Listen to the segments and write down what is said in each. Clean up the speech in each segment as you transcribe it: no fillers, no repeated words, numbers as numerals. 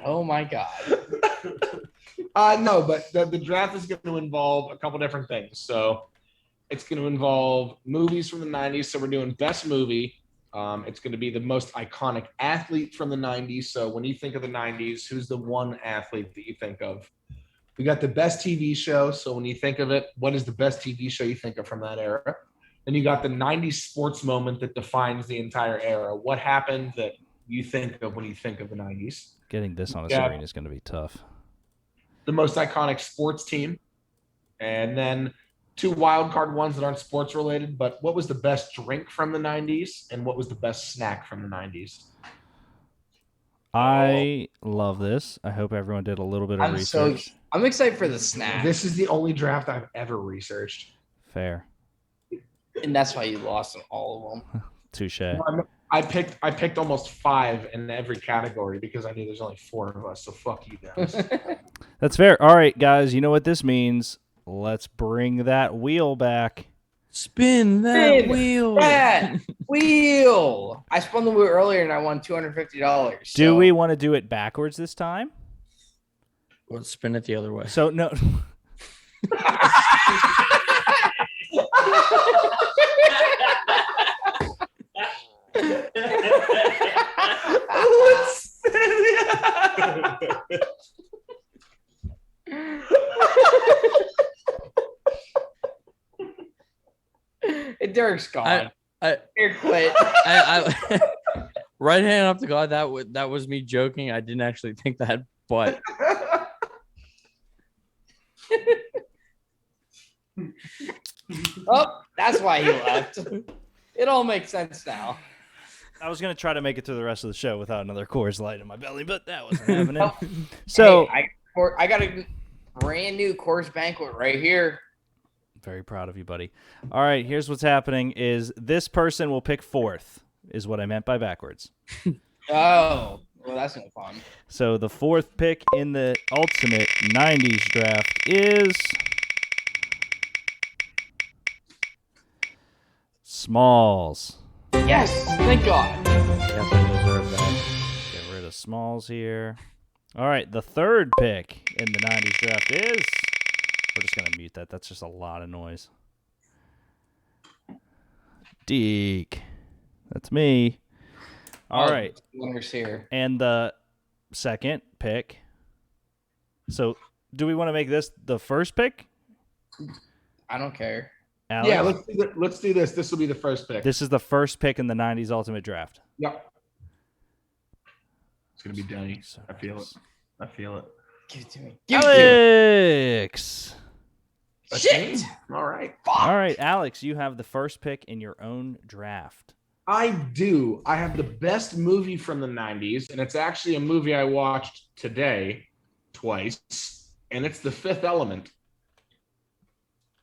Oh my God. No, but the draft is going to involve a couple different things. So it's going to involve movies from the 90s. So we're doing best movie. It's going to be the most iconic athlete from the 90s. So when you think of the 90s, who's the one athlete that you think of? We got the best TV show. So when you think of it, what is the best TV show you think of from that era? Then you got the 90s sports moment that defines the entire era. What happened that you think of when you think of the 90s? Getting this on a screen is going to be tough. The most iconic sports team. And then 2 wild card ones that aren't sports related, but what was the best drink from the 90s and what was the best snack from the 90s? I love this. I hope everyone did a little bit of research. I'm excited for the snack. This is the only draft I've ever researched. Fair. And that's why you lost in all of them. Touche. I picked almost 5 in every category because I knew there's only 4 of us, so fuck you guys. That's fair. All right, guys, you know what this means. Let's bring that wheel back. Spin that wheel. That wheel. I spun the wheel earlier and I won $250. So. Do we want to do it backwards this time? Let's spin it the other way. So, no. Derek's gone. Derek quit. Right hand up to God, that was me joking. I didn't actually think that, but oh, that's why he left. It all makes sense now. I was going to try to make it through the rest of the show without another Coors Light in my belly, but that wasn't happening. So hey, I got a brand new Coors Banquet right here. Very proud of you, buddy. All right, here's what's happening is this person will pick 4th, is what I meant by backwards. Oh, well, that's no fun. So the 4th pick in the ultimate 90s draft is Smalls. Yes, thank God. Definitely deserve that. Get rid of Smalls here. All right, the 3rd pick in the 90s draft is... We're just going to mute that. That's just a lot of noise. Deke. That's me. All right. Winners here. And the 2nd pick. So, do we want to make this the 1st pick? I don't care. Alex? Yeah, let's do this. This will be the 1st pick. This is the 1st pick in the 90s Ultimate Draft. Yep. It's going to be Denny. I feel it. Give it to me. Alex! Shit! All right. Fuck. All right, Alex, you have the 1st pick in your own draft. I do. I have the best movie from the 90s, and it's actually a movie I watched today twice, and it's The Fifth Element.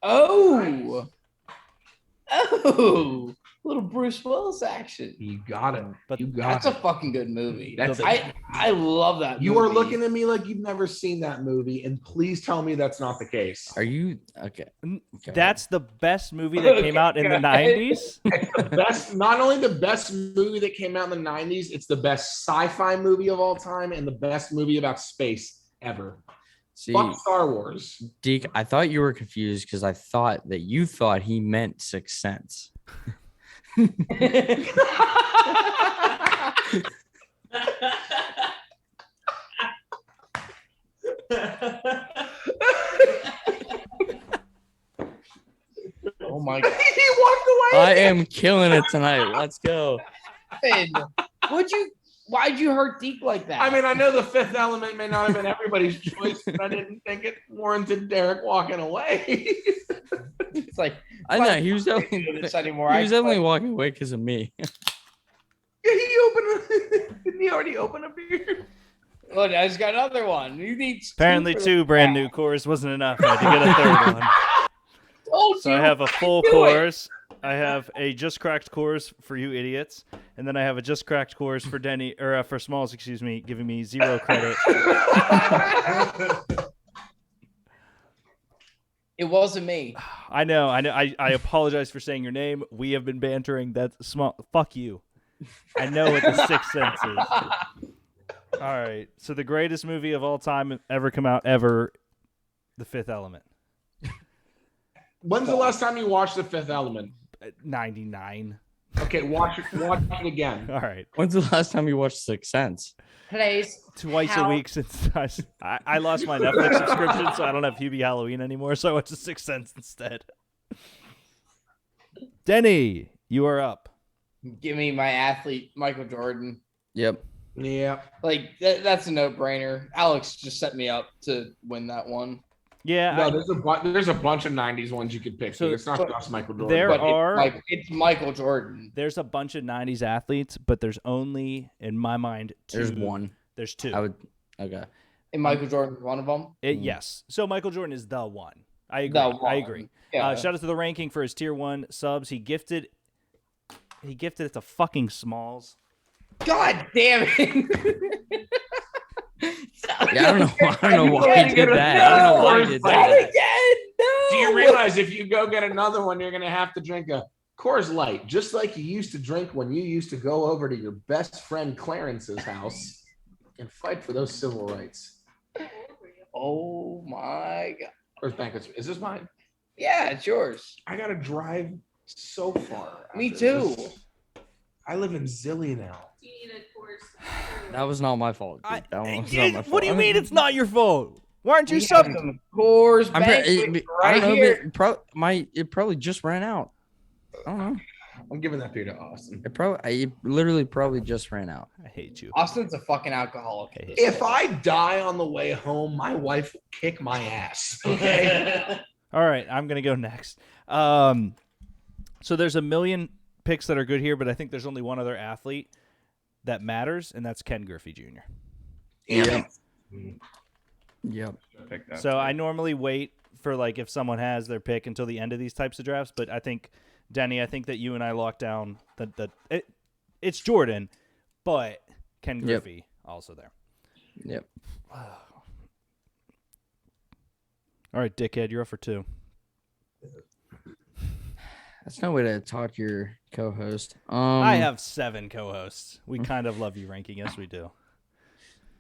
Oh, little Bruce Willis action. You got it. But That's a fucking good movie. That's I love that movie. You are looking at me like you've never seen that movie, and please tell me that's not the case. are you okay? That's the best movie that came out in the 90s? It's the best, not only the best movie that came out in the 90s, it's the best sci-fi movie of all time and the best movie about space ever. See, Fuck Star Wars. Deke, I thought you were confused because I thought that you thought he meant Sixth Sense. Oh my God. He walked away. I am killing it tonight. Let's go. Why'd you hurt Deke like that? I mean, I know The Fifth Element may not have been everybody's choice, but I didn't think it warranted Derek walking away. It's like I know he was definitely, do this anymore. he was definitely walking away because of me. He opened. Didn't he already open a beer? Look, I just got another one. You need Apparently 2 brand new Coors wasn't enough. I had to get a 3rd one. Told So you. I have a full Coors. I have a just cracked Coors for you idiots, and then I have a just cracked Coors for Denny or for Smalls, excuse me, giving me 0 credit. It wasn't me. I know. I apologize for saying your name. We have been bantering. That's small. Fuck you. I know what the Sixth Sense is. All right. So the greatest movie of all time ever come out ever, The Fifth Element. When's the last time you watched The Fifth Element? 99. Okay, watch it again. All right. When's the last time you watched Sixth Sense? Place. Twice a week since I lost my Netflix subscription, so I don't have Hubie Halloween anymore, so I went to Sixth Sense instead. Denny, you are up. Give me my athlete, Michael Jordan. Yep. Yeah. Like that's a no-brainer. Alex just set me up to win that one. Yeah. No, there's a bunch of 90s ones you could pick. So it's not just Michael Jordan. There But are. it's Michael Jordan. There's a bunch of 90s athletes, but there's only, in my mind, two. There's one. There's two. Okay. And Michael Jordan was one of them. Yes. So Michael Jordan is the one. I agree. The one. I agree. Yeah. Shout out to the ranking for his tier 1 subs. He gifted it to fucking Smalls. God damn it. Yeah, I don't know why he did that. I don't know why he did that. No. Do you realize if you go get another one, you're gonna have to drink a Coors Light, just like you used to drink when you used to go over to your best friend Clarence's house and fight for those civil rights. Oh my god. Where's Bankus? Is this mine? Yeah, it's yours. I gotta drive so far. Me after too. this. I live in Zilly now. Do you need a course? That was not my fault. Dude. That one was not my fault. What do you mean it's not your fault? Why aren't you We have subbed? some Coors I'm Banquet I right don't know. here. It probably just ran out. I don't know. I'm giving that beer to Austin. It literally probably just ran out. I hate you. Austin's a fucking alcoholic. I hate you. If I die on the way home, my wife will kick my ass. Okay. All right, I'm gonna go next. So there's a million picks that are good here, but I think there's only one other athlete that matters, and that's Ken Griffey Jr. Yep. Yep. So I normally wait for like if someone has their pick until the end of these types of drafts, but I think Denny, I think that you and I locked down that it's Jordan, but Ken Griffey also there. Yep. All right, dickhead, you're up for 2. That's no way to talk to your co-host. I have 7 co-hosts. We kind of love you ranking. Yes, we do.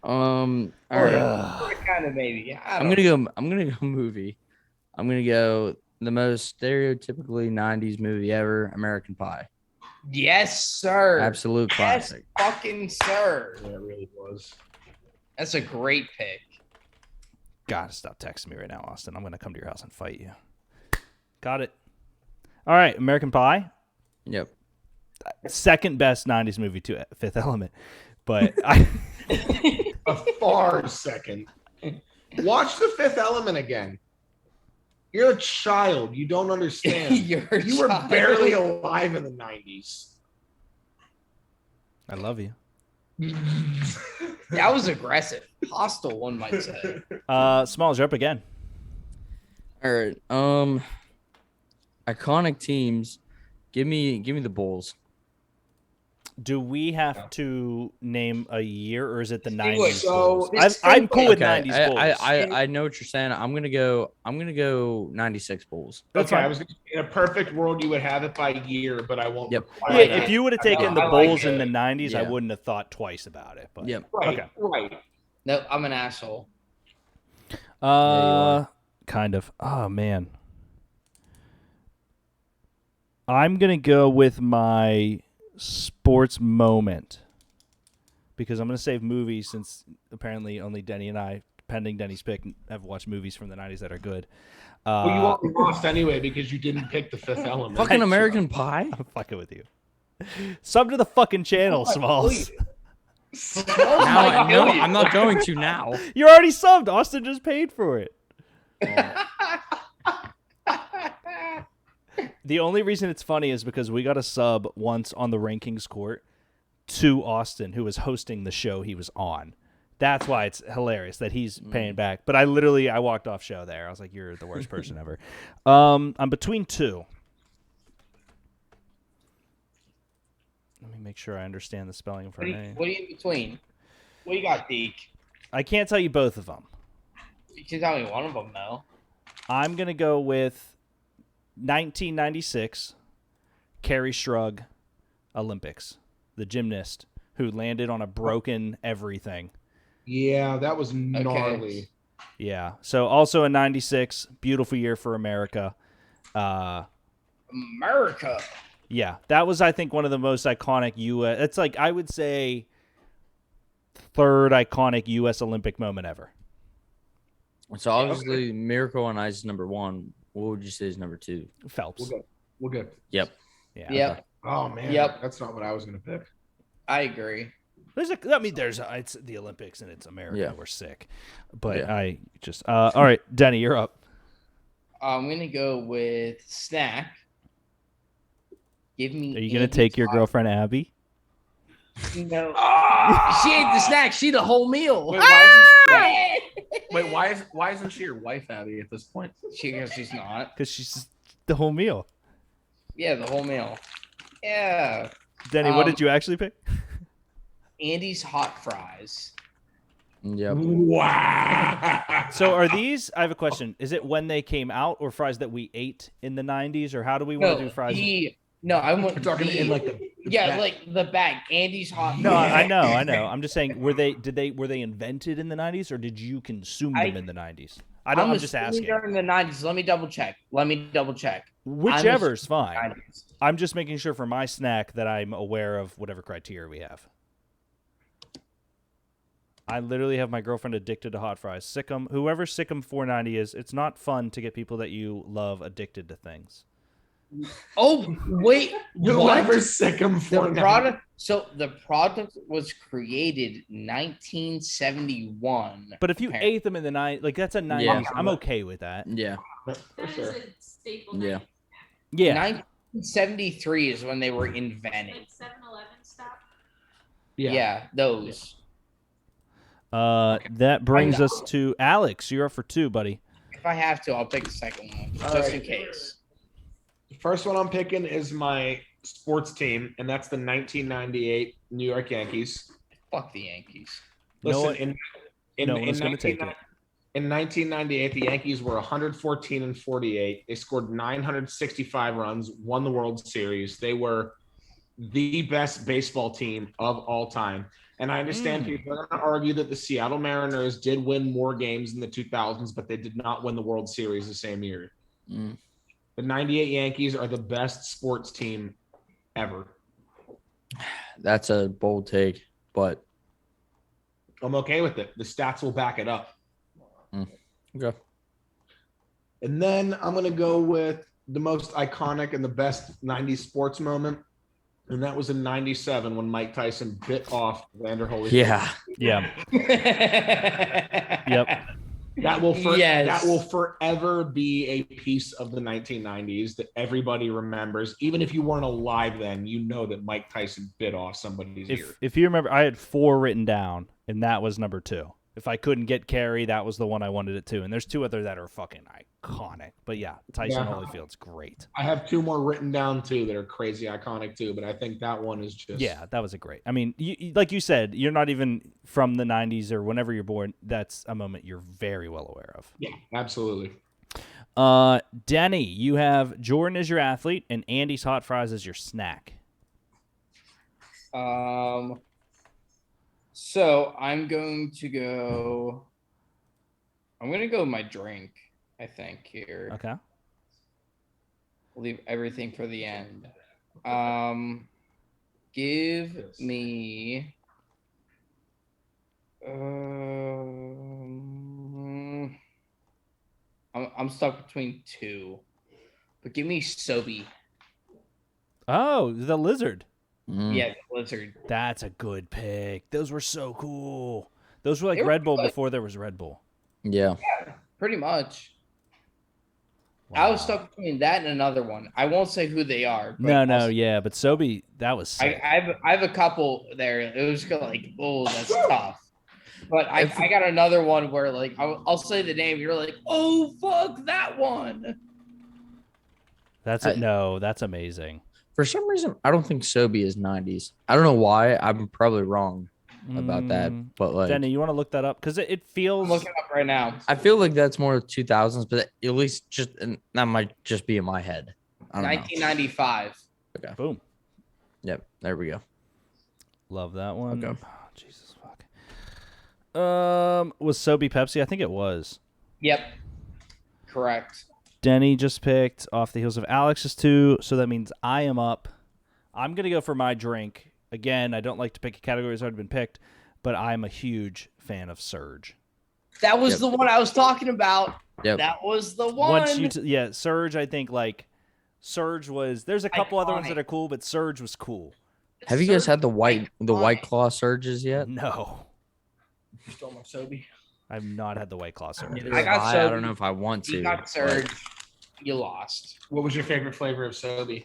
All right. Kind of maybe. I'm gonna go movie. I'm gonna go the most stereotypically 90s movie ever, American Pie. Yes, sir. Absolute Yes, classic. fucking sir. Yeah, it really was. That's a great pick. Gotta stop texting me right now, Austin. I'm gonna come to your house and fight you. Got it. All right, American Pie. Yep. Second best 90s movie to Fifth Element. But I A far second. Watch The Fifth Element again. You're a child. You don't understand. You're a You were child. barely alive in the 90s. love you. That was aggressive. Hostile, one might say. Smalls, you're up again. All right. Iconic teams. Give me the Bulls. Do we have to name a year, or is it the Distinguish. 90s So, Bulls? I'm cool with 90s Bulls. I know what you're saying. I'm gonna go 96 Bulls. That's okay, fine. I was in a perfect world, you would have it by year, but I won't. Yep. require Yeah, that. if you would have taken the I like Bulls in it. the 90s, I Yeah. wouldn't have thought twice about it. But Yep. Right, Okay. right. No, I'm an asshole. Kind of. Oh man. I'm gonna go with my sports moment because I'm gonna save movies since apparently only Denny and I, pending Denny's pick, have watched movies from the 90s that are good. Well, you already lost anyway because you didn't pick The Fifth Element. Fucking American Pie. I'm fucking with you. Sub to the fucking channel, Smalls. Now, no, I'm not going to now. You already subbed. Austin just paid for it. The only reason it's funny is because we got a sub once on the rankings court to Austin, who was hosting the show he was on. That's why it's hilarious that he's paying back. But I walked off show there. I was like, you're the worst person ever. I'm between 2. Let me make sure I understand the spelling of her name. What are you in between? What you got, Deke? I can't tell you both of them. You can tell me one of them, though. I'm going to go with 1996 Carrie Strug Olympics, the gymnast who landed on a broken everything Yeah, that was gnarly. Yeah. So also in '96, beautiful year for America. America. Yeah, that was I think one of the most iconic U.S. It's like I would say third iconic U.S. Olympic moment ever. So obviously, Miracle on Ice is number one. What would you say is number two? Phelps. We'll go. Yep. Yeah. Yep. Oh man. Yep. That's not what I was gonna pick. I agree. It's the Olympics and it's America. Yeah. We're sick, but Yeah. I just all right, Denny, you're up. I'm gonna go with snack. Give me. Are you gonna Andy's take your hot- girlfriend Abby? No. She ate the snack. She ate the whole meal. Wait, why isn't she your wife, Abby, at this point? She's not. Because she's the whole meal. Yeah, the whole meal. Yeah. Denny, what did you actually pick? Andy's hot fries. Yep. Wow. So are these? I have a question. Is it when they came out, or fries that we ate in the '90s, or how do we want to do fries? I want We're talking in like the yeah, like the bag. Andy's hot. No, I know. I'm just saying, were they invented in the '90s, or did you consume them in the '90s? I'm just asking. During the '90s. Let me double check. Whichever's fine. 90s. I'm just making sure for my snack that I'm aware of whatever criteria we have. I literally have my girlfriend addicted to hot fries. Sick'em, whoever Sick'em 490 is, it's not fun to get people that you love addicted to things. Oh wait, Whoever what? sick him for The product. So the product was created 1971. But if you ate them in the night, like that's a 90s, Yeah. I'm okay with that. Yeah. for sure. Yeah. Yeah. 1973 is when they were invented. 7-Eleven stop. Yeah, those. That brings us to Alex. You're up for two, buddy. If I have to, I'll pick the second one All just right. in case. The first one I'm picking is my sports team, and that's the 1998 New York Yankees. Fuck the Yankees. Listen, No one's going to take it. In 1998, the Yankees were 114-48. They scored 965 runs, won the World Series. They were the best baseball team of all time. And I understand people are going to argue that the Seattle Mariners did win more games in the 2000s, but they did not win the World Series the same year. Mm. The 98 Yankees are the best sports team ever. That's a bold take, but I'm okay with it. The stats will back it up. okay. And then I'm going to go with the most iconic and the best 90s sports moment. And that was in 97 when Mike Tyson bit off Vander Holyfield. Yeah. Yeah. Yep. That will Yes. that will forever be a piece of the 1990s that everybody remembers. Even if you weren't alive then, you know that Mike Tyson bit off somebody's ear. If you remember, I had 4 written down, and that was number 2. If I couldn't get Carey, that was the one I wanted it to. And there's 2 other that are fucking iconic. But yeah, Tyson Holyfield's great. I have 2 more written down too that are crazy iconic too, but I think that one is just Yeah, that was a great. I mean, like you said, you're not even from the 90s or whenever you're born. That's a moment you're very well aware of. Yeah, absolutely. Denny, you have Jordan as your athlete and Andy's hot fries as your snack. So I'm going to go with my drink, I think, here. Okay. I'll leave everything for the end. Give me I'm stuck between 2. But give me Sobe. Oh, the lizard. Mm. Yeah, the Blizzard. That's a good pick. Those were so cool. Those were like They were Red Bull good. before there was Red Bull. Yeah. Pretty much. I was stuck between that and another one. I won't say who they are. But Yeah, but Sobe, that was sick. I have a couple there. It was like, oh, that's tough. But I got another one where like I'll say the name. You're like, oh fuck that one. That's it. No, that's amazing. For some reason, I don't think Sobe is 90s. I don't know why. I'm probably wrong about that. But like, Denny, you want to look that up? Because it feels. I'm looking up right now. I feel like that's more 2000s, but at least and that might just be in my head. I don't know. 1995. Okay. Boom. Yep. There we go. Love that one. Okay. Oh, Jesus fuck. Was Sobe Pepsi? I think it was. Yep. Correct. Denny just picked off the heels of Alex's 2, so that means I am up. I'm going to go for my drink. Again, I don't like to pick a category that's already been picked, but I'm a huge fan of Surge. That was the one I was talking about. Yep. That was the one. Surge, I think, like, Surge was... There's a couple other ones that are cool, but Surge was cool. Have you guys had the White Claw Surges yet? No. You stole my Sobe. I've not had the White Claw Surge. I got Sobe. I don't know if I want to. You got Surge. You lost. What was your favorite flavor of Sobe?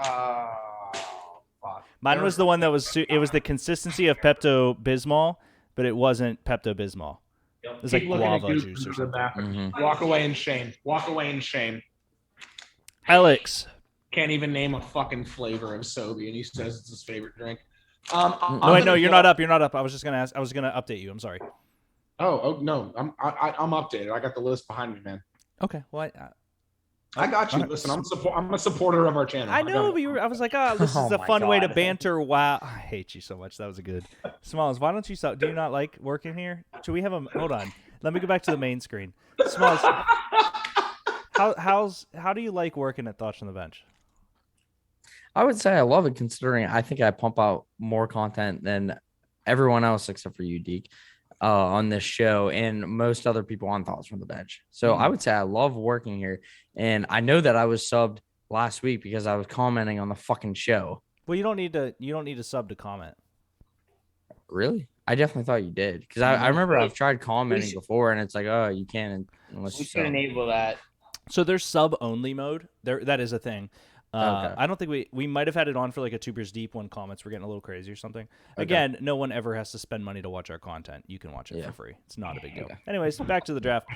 Fuck. Mine was the one that was... It was the consistency of Pepto-Bismol, but it wasn't Pepto-Bismol. It was like guava juice or something. Mm-hmm. Walk away in shame. Walk away in shame. Alex. Can't even name a fucking flavor of Sobe, and he says it's his favorite drink. No, you're not up. You're not up. I was just gonna ask. I was gonna update you. I'm sorry. Oh no, I'm updated. I got the list behind me, man. Okay. Well, I got you. Listen, I'm a supporter of our channel. I know, but I was like, this is a fun way to God. banter. Wow, I hate you so much. That was a good. Smalls, why don't you stop? Do you not like working here? Should we have a? Hold on. Let me go back to the main screen. Smalls, how do you like working at Thoughts on the Bench? I would say I love it, considering I think I pump out more content than everyone else except for you, Deke, on this show and most other people on Thoughts from the Bench. So I would say I love working here, and I know that I was subbed last week because I was commenting on the fucking show. Well, you don't need to sub to comment. Really? I definitely thought you did, because I remember I've tried commenting before, and it's like, oh, you can't unless We you should sub. enable that. So there's sub only mode. That is a thing. Okay. I don't think we might have had it on for like a 2 beers deep when comments were getting a little crazy or something. Again, no one ever has to spend money to watch our content. You can watch it for free. It's not a big deal. Okay. Anyways, back to the draft.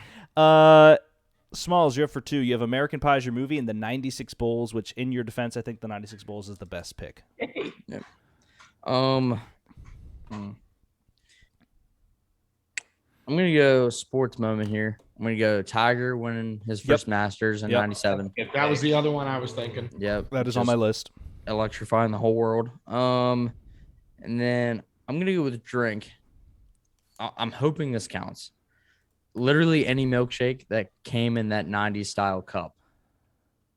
Smalls, you're up for 2. You have American Pie as your movie and the 96 Bulls, which in your defense, I think the 96 Bulls is the best pick. Yep. I'm gonna go sports moment here. I'm gonna go Tiger winning his first Masters in '97. That was the other one I was thinking. Yep, That is on my list. electrifying the whole world. And then I'm gonna go with a drink. I'm hoping this counts. Literally any milkshake that came in that '90s style cup.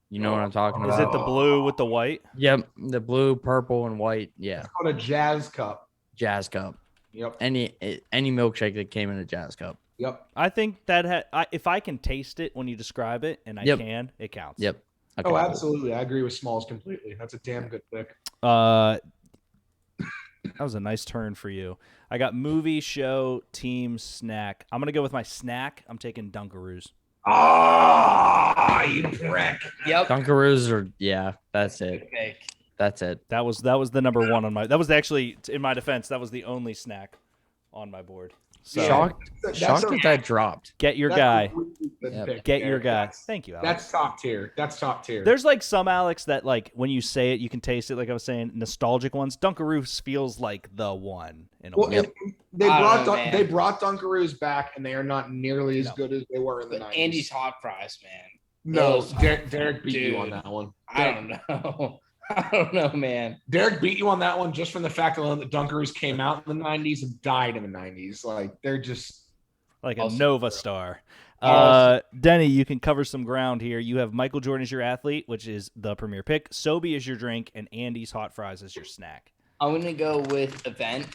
You know what I'm talking Is about? it the blue with the white? Yep, the blue, purple, and white. Yeah, It's called a Jazz Cup. Jazz cup. Yep. Any milkshake that came in a Jazz cup. Yep. I think that if I can taste it when you describe it, and I can, it counts. Yep. Okay, Oh, cool. absolutely. I agree with Smalls completely. That's a damn good pick. That was a nice turn for you. I got movie, show, team, snack. I'm gonna go with my snack. I'm taking Dunkaroos. Ah, you prick. Yep. Dunkaroos are that's it. Good pick. That's it. That was the number 1 on my. That was actually, in my defense, that was the only snack on my board. So Shocked that dropped. get your guy. Yep. Get your guy. Thank you, Alex. That's top tier. That's top tier. There's like some Alex that like when you say it, you can taste it. Like I was saying, nostalgic ones. Dunkaroos feels like the one in a Well, way. they I brought don't know, man. they brought Dunkaroos back, and they are not nearly as good as they were in the 90s. Andy's hot fries, man. No, Those- Derek beat you Dude. on that one. I don't know. I don't know, man. Derek beat you on that one just from the fact alone that Dunkaroos came out in the 90s and died in the 90s. Like, they're just... Like a Also Nova true. star. Also- Denny, you can cover some ground here. You have Michael Jordan as your athlete, which is the premier pick. Sobe is your drink, and Andy's hot fries is your snack. I'm gonna go with event.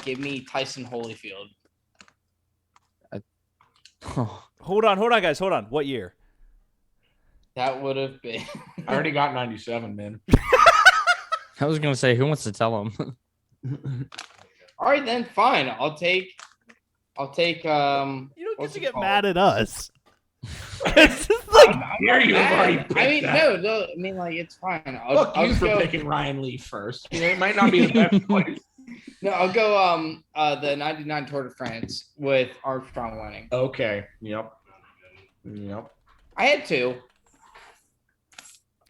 Give me Tyson Holyfield. Hold on, guys. Hold on. What year? That would have been. I already got 97, man. I was gonna say, who wants to tell him? All right, then fine. I'll take. You don't get what's to it get called? mad at us. It's just like, Here you have already I picked mean, that. no. I mean, like it's fine. Fuck I'll you for go, picking Ryan Lee first. You know, it might not be the best place. No, I'll go. The '99 Tour de France with Armstrong winning. Okay. Yep. I had 2.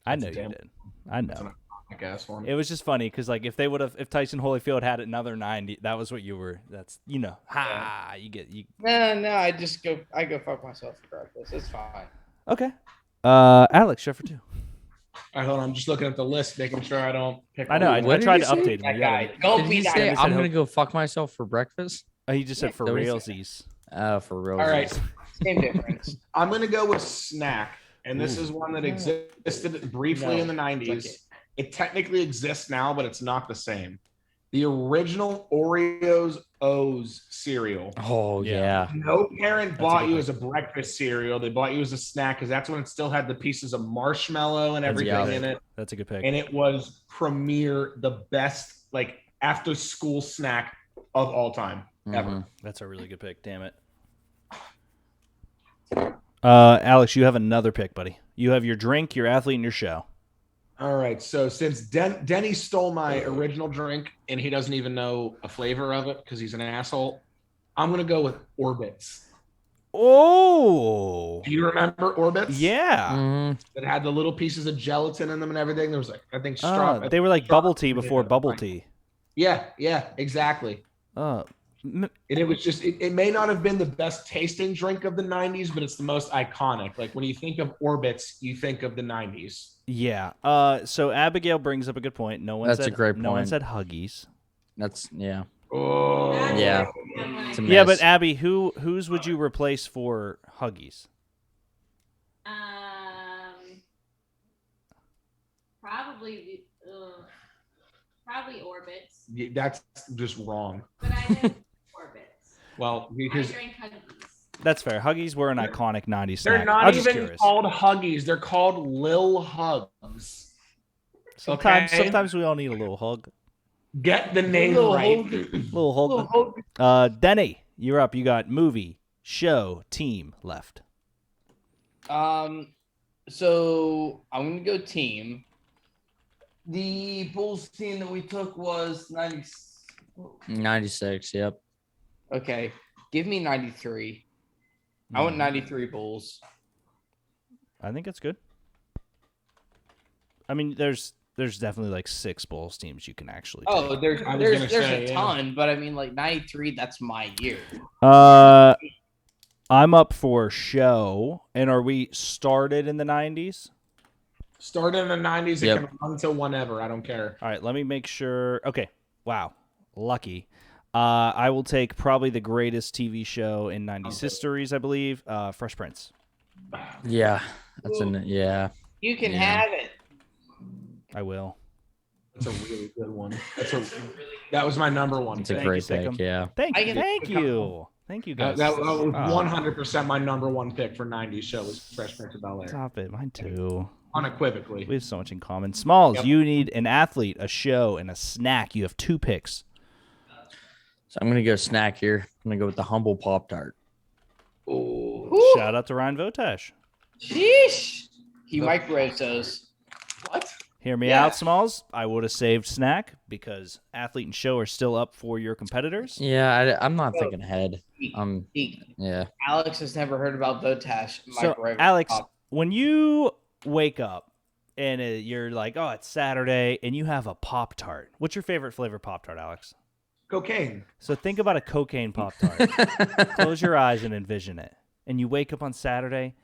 I know That's you a damn- did. I know. I guess one. It was just funny because like if Tyson Holyfield had another 90, that was what you were. That's you know. No. I go fuck myself regardless. It's fine. Okay. Alex, you're for 2. All right, hold on. I'm just looking at the list, making sure I don't pick. I know. I What did tried you to say? update him. That You guy. gotta- Don't Did be you that. say I I'm said gonna go fuck myself for breakfast? He just said for that was- realsies. For real. All right. Same difference. I'm gonna go with snack, and this is one that existed briefly in the 90s. It technically exists now, but it's not the same. The original Oreos O's cereal. Oh Yeah. yeah. No parent bought good you one. as a breakfast cereal. They bought you as a snack because that's when it still had the pieces of marshmallow and That's a good everything pick. in it. That's a good pick. And it was premier, the best like after school snack of all time ever. Mhm. That's a really good pick. Damn it. Alex, you have another pick, buddy. You have your drink, your athlete, and your show. All right. So since Denny stole my original drink and he doesn't even know a flavor of it because he's an asshole, I'm gonna go with Orbits. Oh, Do you remember Orbits? yeah. Mhm. That had the little pieces of gelatin in them and everything. There was like I think straw. They were like bubble tea before bubble tea. Yeah, exactly. M- And it was just it may not have been the best tasting drink of the 90s, but it's the most iconic. Like when you think of Orbits, you think of the 90s. yeah. So Abigail brings up a good point. No one That's said a great No one point. said Huggies. That's yeah. Oh Yeah. It's a Yeah, but mess. Abby, whose would you replace for Huggies? Probably probably Orbits, That's just wrong. but I didn't Orbits. Well, I because drank Huggies. That's fair. Huggies were an iconic 90s they're snack. not I was just even curious. called Huggies. They're called Lil Hugs. Sometimes, okay. sometimes we all need a little hug. Get the name Lil right. Little hug. Denny, you're up. You got movie, show, team left. So I'm gonna go team. The Bulls team that we took was 90. 96. Yep. Okay, give me 93. I want 93 Bulls. I think it's good. I mean, there's definitely like 6 Bulls teams you can actually take. Oh, there's I was gonna there's say, a ton, but I mean like 93. That's my year. I'm up for show. And are we started in the 90s? Started in the 90s, it Yep. can run until whenever. I don't care. All right, let me make sure. Okay, wow, lucky. I will take probably the greatest TV show in 90s histories, I believe, Fresh Prince. Yeah. That's yeah. You can Yeah. have it. I will. That's a really good one. That was my number one. It's a pick. Thank you, great Sikkim. pick. Yeah. Thank I you, can- thank you guys. That was Oh. 100% my number one pick for 90s show was Fresh Prince of Bel-Air. Stop it, mine too. Unequivocally. We have so much in common. Smalls, Yep. you need an athlete, a show, and a snack. You have 2 picks. So I'm gonna go snack here. I'm gonna go with the humble Pop Tart. Ooh. Shout out to Ryan Votash. Sheesh. He microwaves those. What? Hear me Yeah. out, Smalls. I would have saved snack because athlete and show are still up for your competitors. Yeah, I'm not thinking ahead. Yeah. Alex has never heard about Votash So, microwave. Alex, when you wake up and you're like, oh, it's Saturday, and you have a Pop Tart, what's your favorite flavor Pop Tart, Alex? Cocaine. So think about a cocaine Pop Tart. Close your eyes and envision it. And you wake up on Saturday.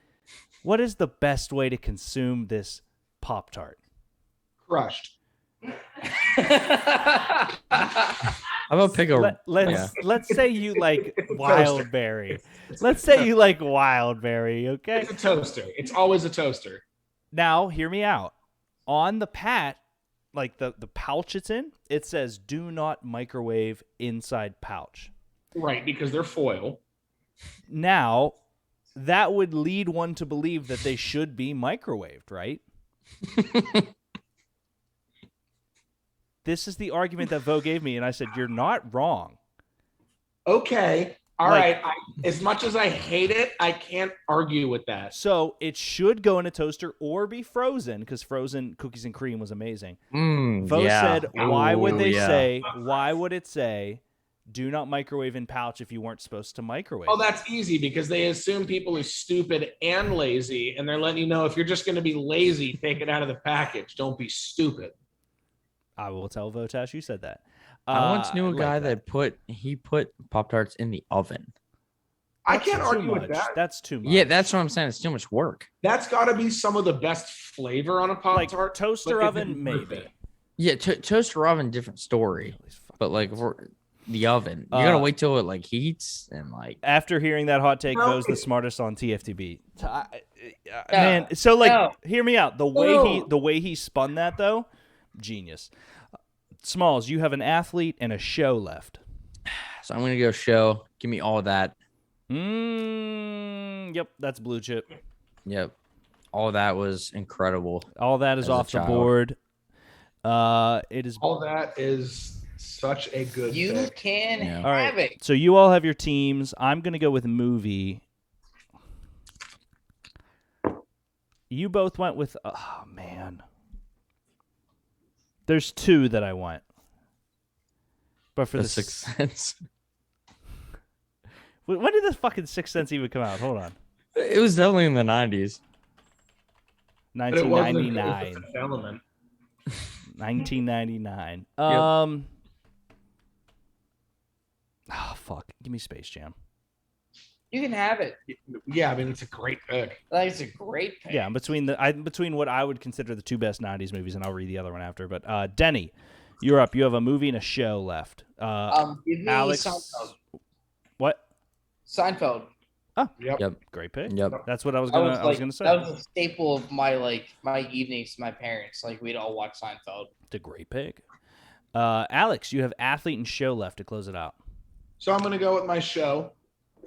What is the best way to consume this Pop Tart? Crushed. How about pick a Let's say you like wild berry. Let's say you like wild berry, okay? It's a toaster. It's always a toaster. Now, hear me out. On the like the pouch it's in, it says do not microwave inside pouch. Right, because they're foil. Now, that would lead one to believe that they should be microwaved, right? This is the argument that Vo gave me, and I said, you're not wrong. Okay. All Like- right. As much as I hate it, I can't argue with that. So it should go in a toaster or be frozen, because frozen cookies and cream was amazing. Vo yeah. said, why would they yeah. why would it say, do not microwave in pouch if you weren't supposed to microwave? Oh, that's easy because they assume people are stupid and lazy, and they're letting you know if you're just going to be lazy, take it out of the package. Don't be stupid. I will tell Votash you said that. I once knew a like guy that put Pop Tarts in the oven. I That's can't too argue with much. that. That's too much. Yeah, that's what I'm saying. It's too much work. That's got to be some of the best flavor on a Pop like Tart. toaster but it oven, didn't work maybe. it. Yeah, toaster oven, different story. But like, if we're, the oven. You gotta wait till it like heats and like. After hearing that hot take, No. Bo's the smartest on TFTB. Man, so like, hear me out. The way he spun that though, genius. Smalls, you have an athlete and a show left. So I'm gonna go show. Give me all that. Yep, that's blue chip. Yep. All that was incredible. All that is As a off the child. board. It is All that is such a good You pick. can Yeah. all have right. it. So you all have your teams. I'm gonna go with movie. You both went with. Oh man. There's two that I want. But for The the Sixth Sense. When did the fucking Sixth Sense even come out? Hold on. It was definitely in the 90s. But it wasn't a 1999. Fifth Element. 1999. Oh fuck. Give me Space Jam. You can have it. Yeah, I mean it's a great pick. Like, it's a great pick. Yeah, between what I would consider the two best 90s movies, and I'll read the other one after. But Denny, you're up. You have a movie and a show left. Give me Alex, Seinfeld. what? Seinfeld. Yep. Great pick. Yep. That's what I was That gonna. was, I was like, gonna say. that was a staple of my evenings to my parents. Like, we'd all watch Seinfeld. It's a great pick. Alex, you have athlete and show left to close it out. So I'm gonna go with my show,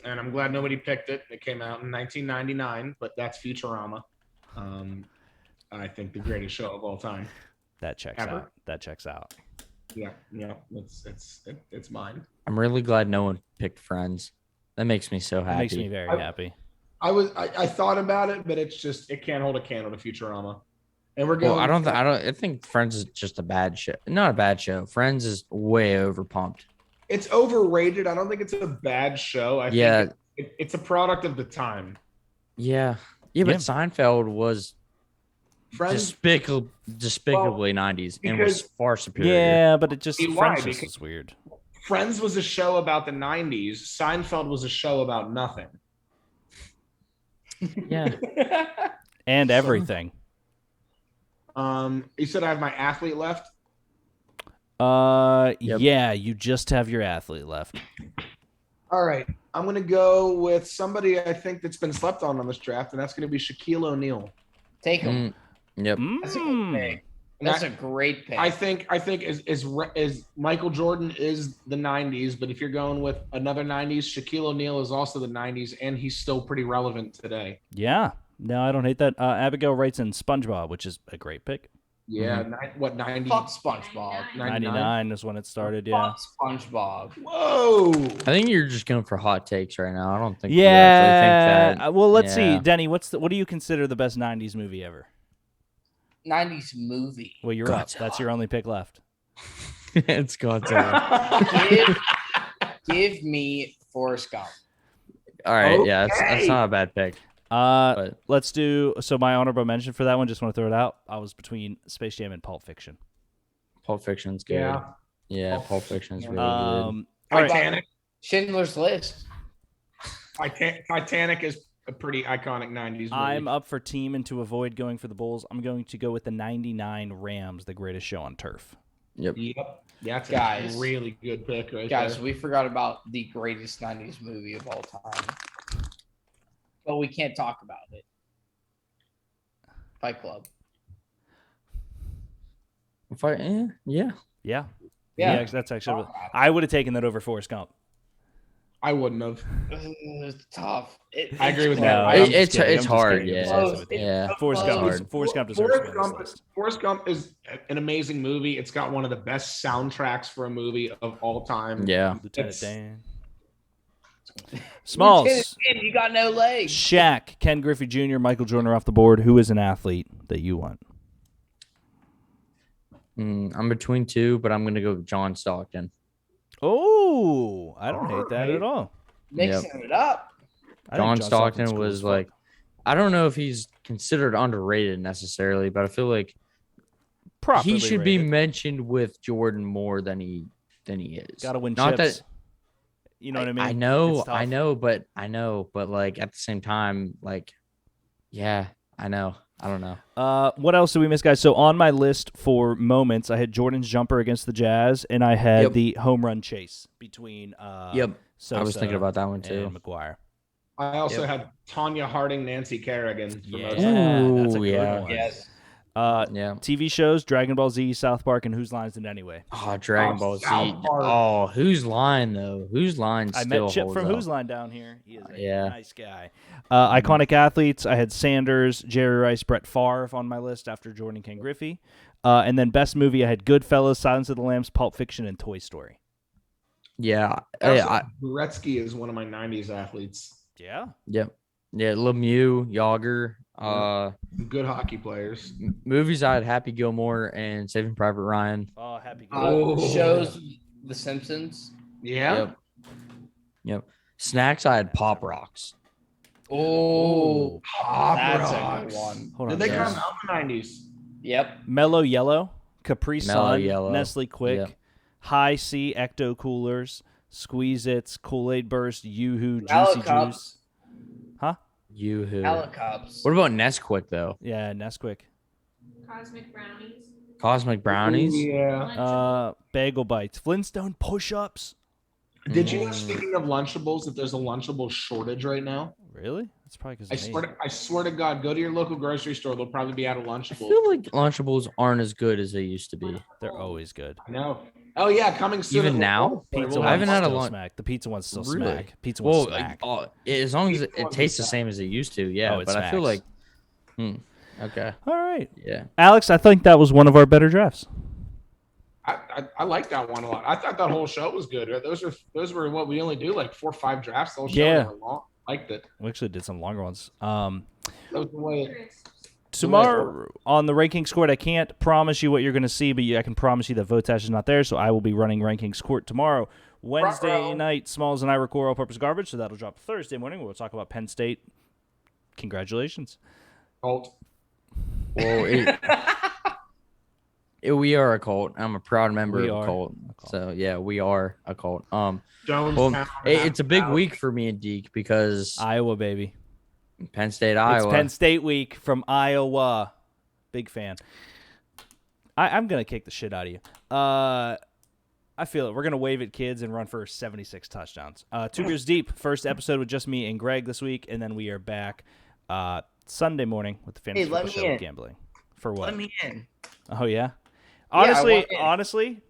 and I'm glad nobody picked it. It came out in 1999, but that's Futurama. I think the greatest show of all time. That checks Ever. out. That checks out. Yeah, it's mine. I'm really glad no one picked Friends. That makes me so It happy. makes me very happy. I thought about it, but it's just it can't hold a candle to Futurama. And we're going. Well, I think Friends is just a bad show. Not a bad show. Friends is way overpumped. It's overrated. I don't think it's a bad show. I Yeah. think it's a product of the time. Yeah. Yeah, but Seinfeld was Friends. despicably 90s and was because- far superior. Yeah, but it just See why? Friends just Because- is weird. Friends was a show about the 90s. Seinfeld was a show about nothing. Yeah. And everything. You said I have my athlete left. Yep. Yeah, you just have your athlete left. All right, I'm gonna go with somebody I think that's been slept on this draft, and that's gonna be Shaquille O'Neal. Take him. Yep. That's a good pick. That's a great pick. I think is Michael Jordan is the 90s, but if you're going with another 90s, Shaquille O'Neal is also the 90s, and he's still pretty relevant today. Yeah. No, I don't hate that. Abigail writes in SpongeBob, which is a great pick. Yeah, 90? Fuck SpongeBob. 99 is when it started, yeah. Fuck SpongeBob. Whoa! I think you're just going for hot takes right now. I don't think Yeah. you actually think that. Well, let's see. Yeah. Denny, what do you consider the best 90s movie ever? 90s movie. Well, you're up. Godzilla. That's your only pick left. It's Godzilla. Give me Forrest Gump. All right, yeah, that's Okay. not a bad pick. But Let's do so. My honorable mention for that one. Just want to throw it out. I was between Space Jam and Pulp Fiction. Pulp Fiction's good. Yeah. Yeah, Pulp Fiction's really good. All right. Titanic. Schindler's List. Titanic is a pretty iconic 90s movie. I'm up for team, and to avoid going for the Bulls, I'm going to go with the '99 Rams, the greatest show on turf. Yep. Yep. Yeah, that's Guys. a really good pick right Guys, there. we forgot about the greatest 90s movie of all time. But we can't talk about it. Fight Club. Yeah. Yeah. Yeah. That's actually. I would have taken that over Forrest Gump. I wouldn't have. It's tough. I agree with No, that. I'm just It's kidding. I'm just hard, kidding. yeah. I'm just with you. Yeah. Forrest Gump. hard. Forrest Gump deserves to be on this Gump, list. Forrest Gump is an amazing movie. It's got one of the best soundtracks for a movie of all time. Yeah. Lieutenant It's- Dan. Smalls. Lieutenant Dan, you got no legs. Shaq, Ken Griffey Jr., Michael Jordan are off the board. Who is an athlete that you want? I'm between two, but I'm gonna go with John Stockton. Oh, I don't hate that Alright. at all. Mixing it up. I think John Stockton's Stockton cool was as fuck. like, I don't know if he's considered underrated necessarily, but I feel like properly he should be rated. mentioned with Jordan more than he is. Gotta win Not chips. that You know what I mean? I It's know, tough. but like at the same time, like, yeah, I know. I don't know. What else did we miss, guys? So on my list for moments, I had Jordan's jumper against the Jazz, and I had the home run chase between. Sosa I was thinking about that one too. and McGuire. I also had Tanya Harding, Nancy Kerrigan. For most. That's a Ooh, good yeah. one. Yes. Yeah. TV shows: Dragon Ball Z, South Park, and Whose Lines Did It Anyway? Oh, Dragon Ball Z. South Park. Oh, Whose Line though? Whose Line I still met Chip holds from up. Whose Line down here. He is a Yeah. nice guy. Iconic athletes: I had Sanders, Jerry Rice, Brett Favre on my list after Jordan and Ken Griffey. And then best movie: I had Goodfellas, Silence of the Lambs, Pulp Fiction, and Toy Story. Yeah. Gretzky is one of my 90s athletes. Yeah. Yep. Yeah. Lemieux, Yager. Good hockey players. Movies I had Happy Gilmore and Saving Private Ryan. Oh, happy. Shows The Simpsons. Yeah. Yep. Snacks I had Pop Rocks. Oh, Pop that's Rocks. a good one. Hold Did on. they guys. come out in the 90s? Yep. Mellow Yellow, Capri Mellow Sun, Yellow. Nestle Quick, Yep. High C Ecto Coolers, Squeeze Its, Kool-Aid Burst, Yoo-Hoo, Juicy Juice. Cups. Yoo-hoo. Cups. What about Nesquik though? Yeah, Nesquik. Cosmic brownies. Cosmic Brownies. Yeah. Bagel Bites, Flintstone Push-Ups. Did you know, speaking of Lunchables, that there's a Lunchable shortage right now? Really? That's probably because I swear to God, go to your local grocery store. They'll probably be out of I Lunchables. feel like Lunchables aren't as good as they used to be. they're always good. I know. Oh yeah, coming soon. Even now? Pizza I haven't had a still lunch. smack. The pizza one's still Really? smack. Pizza one's Well, smack. as long as Pizza it ones tastes the are same as it used to, yeah. Oh, it but I feel smacks. like, okay, All right, yeah. Alex. I think that was one of our better drafts. I like that one a lot. I thought that whole show was good. Those were what we only do, like 4 or 5 drafts. The whole show Yeah. was long. Liked it. We actually did some longer ones. That was the way. Tomorrow on the Rankings Court, I can't promise you what you're going to see, but I can promise you that Votash is not there, so I will be running Rankings Court tomorrow. Wednesday night, Smalls and I record all-purpose garbage, so that'll drop Thursday morning. We'll talk about Penn State. Congratulations. Colt. Well, we are a cult. I'm a proud member We of are a cult. a cult. So yeah, we are a cult. Jones. Well, it's a big week for me and Deke because Iowa, baby. Penn State, It's Iowa. Penn State week from Iowa. Big fan. I'm going to kick the shit out of you. I feel it. We're going to wave at kids and run for 76 touchdowns. 2 Beers Deep, first episode with just me and Greg this week, and then we are back Sunday morning with the Fantasy let Football me Show in. Gambling. For what? Let me in. Oh, yeah? I want in. Honestly,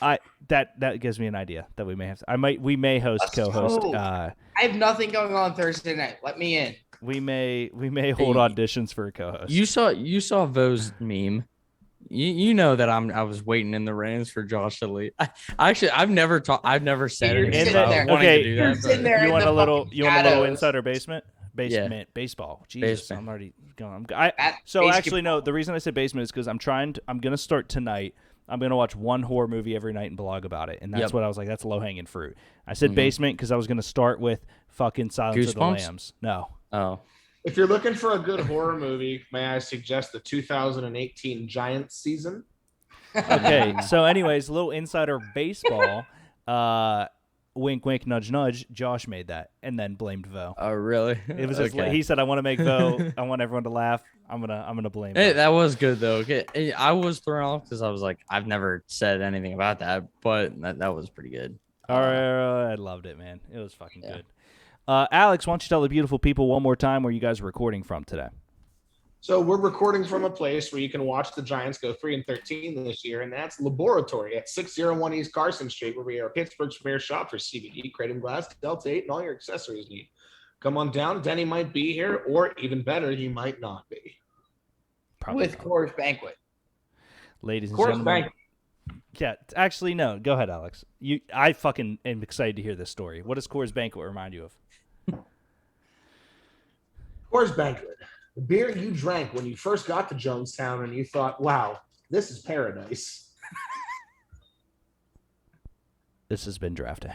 that gives me an idea that we may have. We may host Let's co-host. go. I have nothing going on Thursday night. Let me in. We may hold auditions for a co-host. You saw Vo's meme. You know that I was waiting in the rains for Josh to leave. I've never said You're anything sitting about there. wanting Okay, to do you're that. sitting but- there. You in want the a little fucking insider shadows. basement baseball. Jesus, Basement. I'm already going. At So actually, basketball. no. The reason I said basement is because I'm gonna start tonight. I'm gonna watch one horror movie every night and blog about it, and that's Yep. what I was like. That's low hanging fruit. I said Mhm. basement because I was gonna start with fucking Silence of the Goosebumps? Lambs. No, Oh, If you're looking for a good horror movie, may I suggest the 2018 Giants season? okay. So, anyways, a little insider baseball. Wink, wink, nudge, nudge. Josh made that and then blamed Vo. oh, really? It was okay. he said, "I want to make Vo. I want everyone to laugh. I'm gonna blame." Hey, Vo." that was good though. Okay, I was thrown off because I was like, I've never said anything about that, but that was pretty good. All right, I loved it, man. It was fucking Yeah. good. Alex, why don't you tell the beautiful people one more time where you guys are recording from today? So we're recording from a place where you can watch the Giants go 3-13 this year, and that's Laboratory at 601 East Carson Street, where we are Pittsburgh's premier shop for CBD, kratom glass, Delta 8, and all your accessories need. Come on down. Denny might be here, or even better, he might not be. Probably With not. Coors Banquet. Ladies and Coors gentlemen. Bank. Yeah, actually, no. Go ahead, Alex. I fucking am excited to hear this story. What does Coors Banquet remind you of? Coors Banquet. The beer you drank when you first got to Jonestown and you thought, wow, this is paradise. This has been Draft Day.